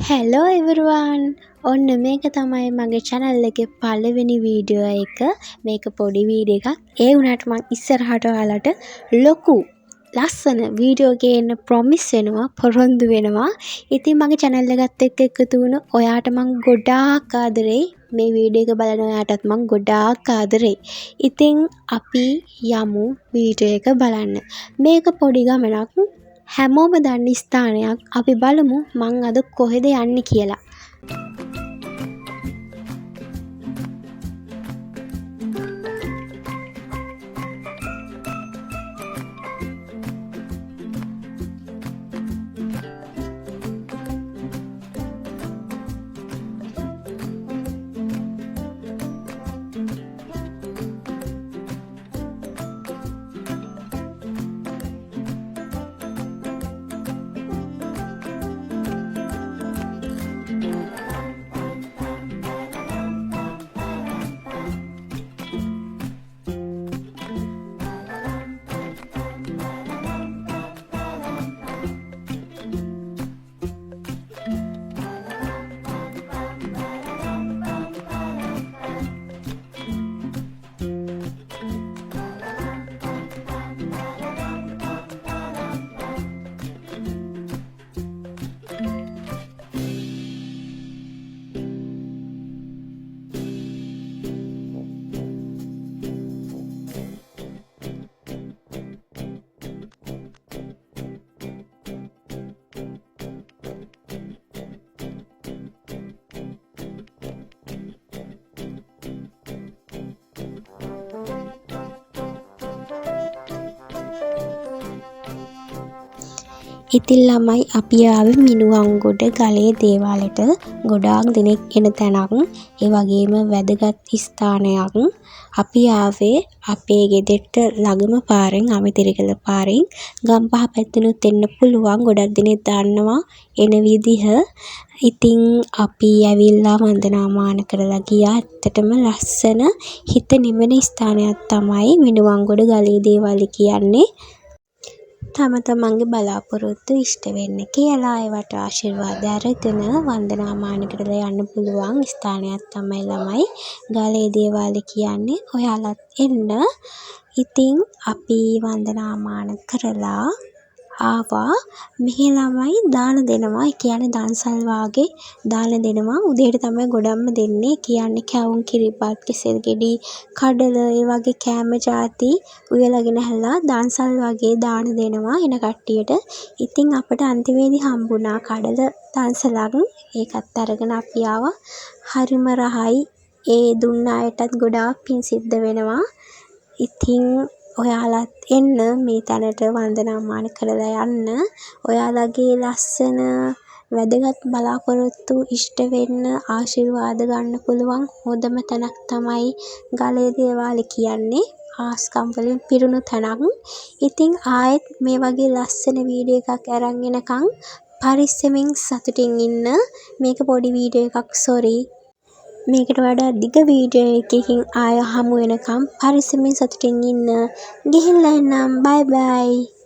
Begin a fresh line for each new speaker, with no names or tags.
hello everyone ඔන්න මේක තමයි මගේ channel එකේ පළවෙනි වීඩියෝ එක. මේක පොඩි වීඩියෝ එකක්. ඒ වුණාට මම ඉස්සරහට ඔයාලට ලොකු ලස්සන වීඩියෝ ගේන්න promise වෙනවා, පොරොන්දු වෙනවා. ඉතින් මගේ channel එකත් එක්ක එකතු වුණ ඔයාට මම ගොඩාක් ආදරෙයි. මේ වීඩියෝ එක බලන ඔයාටත් මම ගොඩාක් ආදරෙයි. ඉතින් අපි යමු වීඩියෝ එක බලන්න. මේක පොඩි ගමනක්. හැමෝම දන්න ස්ථානයක්. අපි බලමු මං අද කොහෙද යන්නේ කියලා. ඉතින් ළමයි අපි ආවේ මිනුවන්ගොඩ ගලේ දේවාලෙට. ගොඩාක් දෙනෙක් එන තැනක්. ඒ වගේම වැදගත් ස්ථානයක්. අපි ආවේ අපේ ගෙදරට ළඟම පාරෙන්, අමිතිරිකල පාරෙන්. ගම්පහ පැත්තෙනුත් එන්න පුළුවන්. ගොඩක් දෙනෙක් දන්නවා එන විදිහ. ඉතින් අපි ඇවිල්ලා වන්දනාමාන කරලා ගියා. ඇත්තටම ලස්සන හිත නිවෙන ස්ථානයක් තමයි මිනුවන්ගොඩ ගලේ දේවාලය කියන්නේ. තම තමන්ගේ බලාපොරොත්තු ඉෂ්ට වෙන්න කියලා ඒවට ආශිර්වාද අරගෙන වන්දනාමාන කරලා යන්න පුළුවන් ස්ථානයක් තමයි ළමයි ගලේ දේවාලය කියන්නේ. ඔයාලත් එන්න. ඉතින් අපි වන්දනාමාන කරලා ආවා. මෙහි ළමයි දාන දෙනවා. ඒ කියන්නේ දන්සල් වාගේ දාන දෙනවා. උදේට තමයි ගොඩක්ම දෙන්නේ. කියන්නේ කැවුම් කිරිබත්, කෙසෙල් ගෙඩි, කඩල, ඒ වගේ කෑම ಜಾති උයලාගෙන හැලා දන්සල් වගේ දාන දෙනවා එන කට්ටියට. ඉතින් අපිට අන්තිමේදී හම්බුණා කඩල දන්සලක්. ඒකත් අරගෙන අපි ආවා. හරිම රහයි. ඒ දුන්න අයටත් ගොඩාක් පින් සිද්ධ වෙනවා. ඉතින් ඔයාලත් එන්න මේ තැනට වන්දනාමාන කරලා යන්න. ඔයාලගේ ලස්සන වැදගත් බලාපොරොත්තු ඉෂ්ට වෙන්න ආශිර්වාද ගන්න පුළුවන් හොඳම තැනක් තමයි ගලේ දේවාලය කියන්නේ. ආස්කම් වලින් පිරුණු තැනක්. ඉතින් ආයෙත් මේ වගේ ලස්සන වීඩියෝ එකක් අරන් එනකන් පරිස්සමින් සතුටින් ඉන්න. මේක පොඩි වීඩියෝ එකක් sorry. මේකට වඩා දිග වීඩියෝ එකකින් ආය හමු වෙනකම් පරිස්සමින් සතුටින් ඉන්න. ගිහිල්ලා එන්නම්. bye bye.